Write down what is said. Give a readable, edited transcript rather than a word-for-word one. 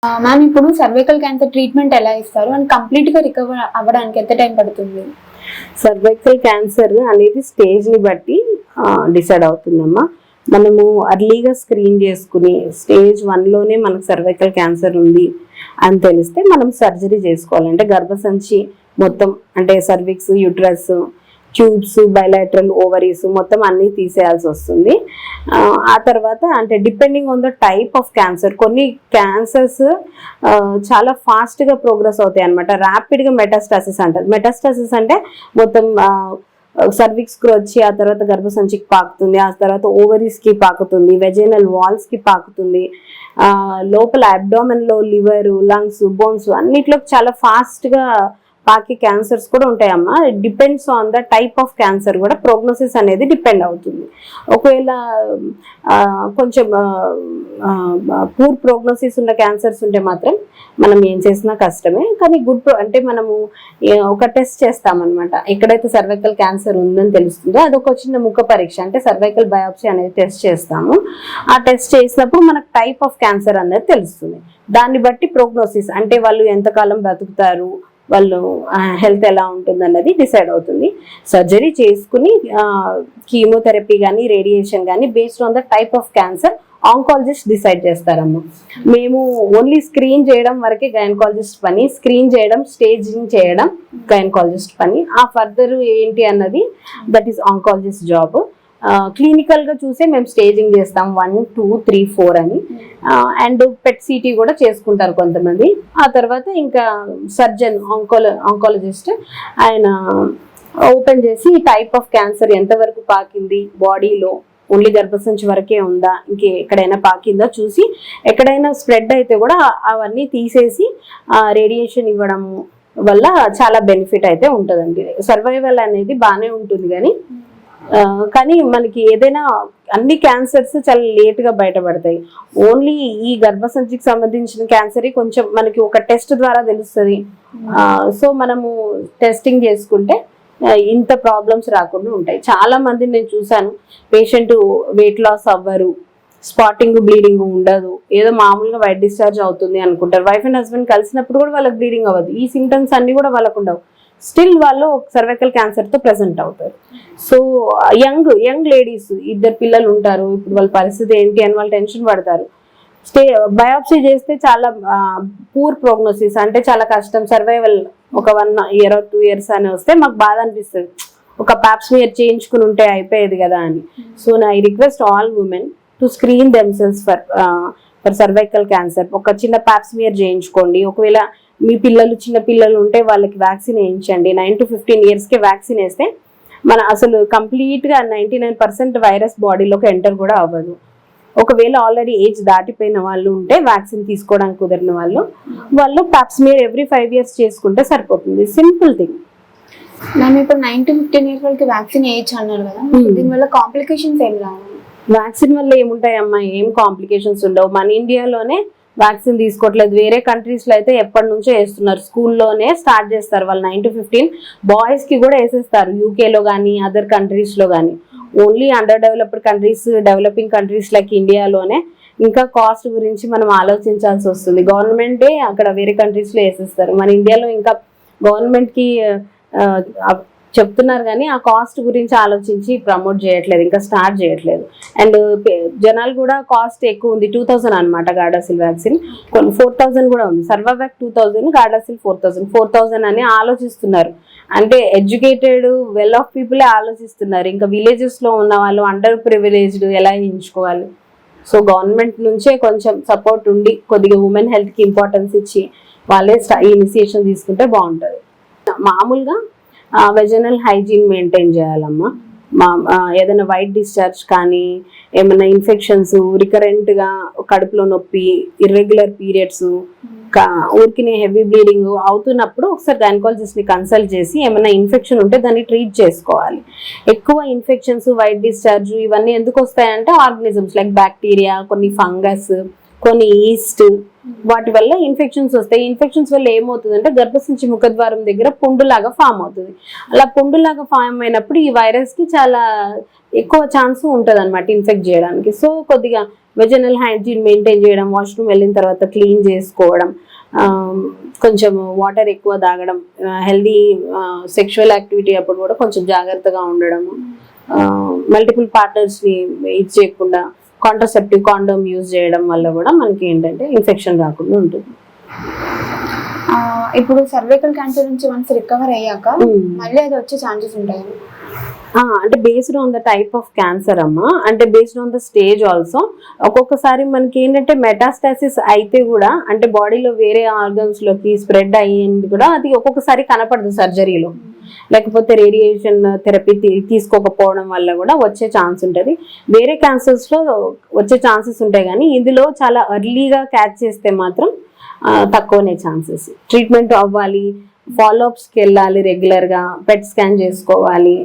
Ma'am ఇప్పుడు cervical cancer treatment ఎలా ఇస్తారు అండ్ కంప్లీట్ గా రికవర్ అవ్వడానికి ఎంత టైం పడుతుంది? సర్వైకల్ క్యాన్సర్ అనేది స్టేజ్ ని బట్టి డిసైడ్ అవుతుందమ్మా. మనము అర్లీగా స్క్రీన్ చేసుకుని స్టేజ్ 1 లోనే మనకు సర్వైకల్ క్యాన్సర్ ఉంది అని తెలిస్తే మనం సర్జరీ చేసుకోవాలి. అంటే గర్భసంచి మొత్తం అంటే cervix, uterus, tubes, bilateral ovaries మొత్తం అన్నీ తీసేయాల్సి వస్తుంది. ఆ తర్వాత అంటే depending on the type of cancer, కొన్ని క్యాన్సర్స్ చాలా ఫాస్ట్గా ప్రోగ్రెస్ అవుతాయి అనమాట. ర్యాపిడ్గా మెటాస్టాసిస్ అంటారు. మెటాస్టాసిస్ అంటే మొత్తం సర్విక్స్కి వచ్చి ఆ తర్వాత గర్భసంచికి పాకుతుంది, ఆ తర్వాత ఓవరీస్కి పాకుతుంది, వెజైనల్ వాల్స్కి పాకుతుంది, లోపల అబ్డామెన్లో లివర్, లంగ్స్, బోన్స్ అన్నిట్లో చాలా ఫాస్ట్గా పాకి క్యాన్సర్స్ కూడా ఉంటాయమ్మా. It depends on the type of cancer కూడా ప్రోగ్నోసిస్ అనేది డిపెండ్ అవుతుంది. ఒకవేళ కొంచెం పూర్ ప్రోగ్నోసిస్ ఉన్న క్యాన్సర్స్ ఉంటే మాత్రం మనం ఏం చేసినా కష్టమే. కానీ అంటే మనము ఒక టెస్ట్ చేస్తామన్నమాట. ఎక్కడైతే సర్వైకల్ క్యాన్సర్ ఉందని తెలుస్తుందో అదొక చిన్న ముఖ పరీక్ష, అంటే సర్వైకల్ బయాప్సీ అనేది టెస్ట్ చేస్తాము. ఆ టెస్ట్ చేసినప్పుడు మనకు టైప్ ఆఫ్ క్యాన్సర్ అనేది తెలుస్తుంది. దాన్ని బట్టి ప్రోగ్నోసిస్ అంటే వాళ్ళు ఎంతకాలం బ్రతుకుతారు, వాళ్ళు హెల్త్ ఎలా ఉంటుంది అన్నది డిసైడ్ అవుతుంది. సర్జరీ చేసుకుని కీమోథెరపీ కానీ రేడియేషన్ కానీ based on the type of cancer oncologist decide చేస్తారమ్మ. మేము ఓన్లీ స్క్రీన్ చేయడం వరకే గైనకాలజిస్ట్ పని. స్క్రీన్ చేయడం, స్టేజింగ్ చేయడం గైనకాలజిస్ట్ పని. ఆ ఫర్దర్ ఏంటి అన్నది దట్ ఈస్ ఆంకాలజిస్ట్ జాబ్. క్లినికల్గా చూసే మేము స్టేజింగ్ చేస్తాం 1, 2, 3, 4 అని. అండ్ పెట్ సిటీ కూడా చేసుకుంటారు కొంతమంది. ఆ తర్వాత ఇంకా సర్జన్ ఆంకాలజిస్ట్ ఆయన ఓపెన్ చేసి టైప్ ఆఫ్ క్యాన్సర్ ఎంతవరకు పాకింది, బాడీలో ఓన్లీ గర్భసంచి వరకే ఉందా, ఇంకే ఎక్కడైనా పాకిందా చూసి ఎక్కడైనా స్ప్రెడ్ అయితే కూడా అవన్నీ తీసేసి రేడియేషన్ ఇవ్వడం వల్ల చాలా బెనిఫిట్ అయితే ఉంటుందండి. సర్వైవల్ అనేది బాగానే ఉంటుంది కానీ మనకి ఏదైనా అన్ని క్యాన్సర్స్ చాలా లేట్గా బయటపడతాయి. ఓన్లీ ఈ గర్భసంచికి సంబంధించిన క్యాన్సర్ కొంచెం మనకి ఒక టెస్ట్ ద్వారా తెలుస్తుంది. సో మనము టెస్టింగ్ చేసుకుంటే ఇంత ప్రాబ్లమ్స్ రాకుండా ఉంటాయి. చాలా మంది నేను చూసాను, పేషెంట్ వెయిట్ లాస్ అవ్వరు, స్పాటింగ్, బ్లీడింగ్ ఉండదు, ఏదో మామూలుగా వైట్ డిశ్చార్జ్ అవుతుంది అనుకుంటారు. వైఫ్ అండ్ హస్బెండ్ కలిసినప్పుడు కూడా వాళ్ళకి బ్లీడింగ్ అవ్వదు. ఈ సిమ్టమ్స్ అన్ని కూడా వాళ్ళకు ఉండవు. స్టిల్ వాళ్ళు సర్వైకల్ క్యాన్సర్తో ప్రెజెంట్ అవుతారు. సో యంగ్ లేడీస్, 2 పిల్లలు ఉంటారు, ఇప్పుడు వాళ్ళ పరిస్థితి ఏంటి అని వాళ్ళు టెన్షన్ పడతారు. బయాప్సీ చేస్తే చాలా పూర్ ప్రోగ్నోసిస్ అంటే చాలా కష్టం, సర్వైవల్ ఒక 1 year or 2 years అని వస్తే మాకు బాధ అనిపిస్తుంది. ఒక పాప్స్మియర్ చేయించుకుని ఉంటే అయిపోయేది కదా అని. So I request all women to screen themselves for cervical cancer. ఒక చిన్న పాప్స్మియర్ చేయించుకోండి. ఒకవేళ మీ చిన్న పిల్లలు ఉంటే వాళ్ళకి వ్యాక్సిన్ వేయించండి. 9 to 15 yearsకి వ్యాక్సిన్ వేస్తే మన అసలు కంప్లీట్గా 99% వైరస్ బాడీలోకి ఎంటర్ కూడా అవ్వదు. ఒకవేళ ఆల్రెడీ ఏజ్ దాటిపోయిన వాళ్ళు ఉంటే వ్యాక్సిన్ తీసుకోవడానికి కుదిరిన వాళ్ళు పాప్స్మియర్ ఎవ్రీ 5 years చేసుకుంటే సరిపోతుంది. Simple thing. మేము ఇప్పుడు 9 to 15 years వాళ్ళకి వ్యాక్సిన్ వేయచ్చు అన్నారు కదా, దీనివల్ల కాంప్లికేషన్స్ ఏం రావు? వ్యాక్సిన్ వల్ల ఏముంటాయమ్మా, ఏం కాంప్లికేషన్స్ ఉండవు. మన ఇండియాలోనే వ్యాక్సిన్ తీసుకోవట్లేదు. వేరే కంట్రీస్లో అయితే ఎప్పటి నుంచో వేస్తున్నారు. స్కూల్లోనే స్టార్ట్ చేస్తారు వాళ్ళు 9 to 15. బాయ్స్కి కూడా వేసేస్తారు యూకేలో కానీ అదర్ కంట్రీస్లో కానీ. Only under developed countries, developing countries like ఇండియాలోనే ఇంకా కాస్ట్ గురించి మనం ఆలోచించాల్సి వస్తుంది. గవర్నమెంటే అక్కడ వేరే కంట్రీస్లో వేసేస్తారు. మన ఇండియాలో ఇంకా గవర్నమెంట్కి చెప్తున్నారు కానీ ఆ కాస్ట్ గురించి ఆలోచించి ప్రమోట్ చేయట్లేదు, ఇంకా స్టార్ట్ చేయట్లేదు. అండ్ జనాలు కూడా కాస్ట్ ఎక్కువ ఉంది. 2000 అనమాట గార్డాసిల్ వ్యాక్సిన్. 4000 కూడా ఉంది. సర్వావాక్ 2000, గార్డాసిల్ 4000 అని ఆలోచిస్తున్నారు. అంటే ఎడ్యుకేటెడ్ వెల్ ఆఫ్ పీపులే ఆలోచిస్తున్నారు. ఇంకా విలేజెస్లో ఉన్న వాళ్ళు అండర్ ప్రివిలేజ్డ్ ఎలా వేయించుకోవాలి. సో గవర్నమెంట్ నుంచే కొంచెం సపోర్ట్ ఉండి కొద్దిగా ఉమెన్ హెల్త్కి ఇంపార్టెన్స్ ఇచ్చి వాళ్ళే ఈ ఇనిషియేషన్ తీసుకుంటే బాగుంటుంది. మామూలుగా వెజనల్ హైజీన్ మెయింటైన్ చేయాలమ్మా. ఏదైనా వైట్ డిశ్చార్జ్ కానీ ఏమైనా ఇన్ఫెక్షన్స్, రికరెంట్గా కడుపులో నొప్పి, ఇర్రెగ్యులర్ పీరియడ్స్, ఊరికినే హెవీ బ్లీడింగ్ అవుతున్నప్పుడు ఒకసారి గైనకాలజిస్ట్ని కన్సల్ట్ చేసి ఏమైనా ఇన్ఫెక్షన్ ఉంటే దాన్ని ట్రీట్ చేసుకోవాలి. ఎక్కువ ఇన్ఫెక్షన్స్, వైట్ డిశ్చార్జ్ ఇవన్నీ ఎందుకు వస్తాయంటే ఆర్గానిజమ్స్ లైక్ బ్యాక్టీరియా, కొన్ని ఫంగస్, కొన్ని ఈస్ట్, వాటి వల్ల ఇన్ఫెక్షన్స్ వస్తాయి. ఇన్ఫెక్షన్స్ వల్ల ఏమవుతుందంటే గర్భసంచి ముఖద్వారం దగ్గర పుండులాగా ఫామ్ అవుతుంది. అలా పుండులాగా ఫామ్ అయినప్పుడు ఈ వైరస్ కి చాలా ఎక్కువ ఛాన్స్ ఉంటుంది అనమాట ఇన్ఫెక్ట్ చేయడానికి. సో కొద్దిగా వెజనల్ హైజీన్ మెయింటైన్ చేయడం, వాష్రూమ్ వెళ్ళిన తర్వాత క్లీన్ చేసుకోవడం, కొంచెం వాటర్ ఎక్కువ తాగడం, హెల్దీ సెక్షువల్ యాక్టివిటీ అప్పుడు కూడా కొంచెం జాగ్రత్తగా ఉండడము, మల్టిపుల్ పార్ట్నర్స్ని ఇది చేయకుండా కాంట్రసెప్టివ్ కాండోమ్ యూజ్ చేయడం వల్ల కూడా మనకి ఏంటంటే ఇన్ఫెక్షన్ రాకుండా ఉంటుంది. ఇప్పుడు సర్వైకల్ క్యాన్సర్ నుంచి వన్స్ రికవర్ అయ్యాక మళ్ళీ అది వచ్చే ఛాన్సెస్ ఉంటాయి? అంటే based on the type of cancer అమ్మా, అంటే based on the stage also. ఒక్కొక్కసారి మనకి ఏంటంటే మెటాస్టాసిస్ అయితే కూడా అంటే బాడీలో వేరే ఆర్గన్స్ లోకి స్ప్రెడ్ అయ్యింది కూడా అది ఒక్కొక్కసారి కనపడదు సర్జరీలో, లేకపోతే రేడియేషన్ థెరపీ తీసుకోకపోవడం వల్ల కూడా వచ్చే ఛాన్స్ ఉంటుంది. వేరే క్యాన్సర్స్ లో వచ్చే ఛాన్సెస్ ఉంటాయి, కానీ ఇందులో చాలా ఎర్లీగా క్యాచ్ చేస్తే మాత్రం తక్కువనే ఛాన్సెస్. ట్రీట్మెంట్ అవ్వాలి, ఫాలోఅప్స్కి వెళ్ళాలి, రెగ్యులర్గా పెట్ స్కాన్ చేసుకోవాలి.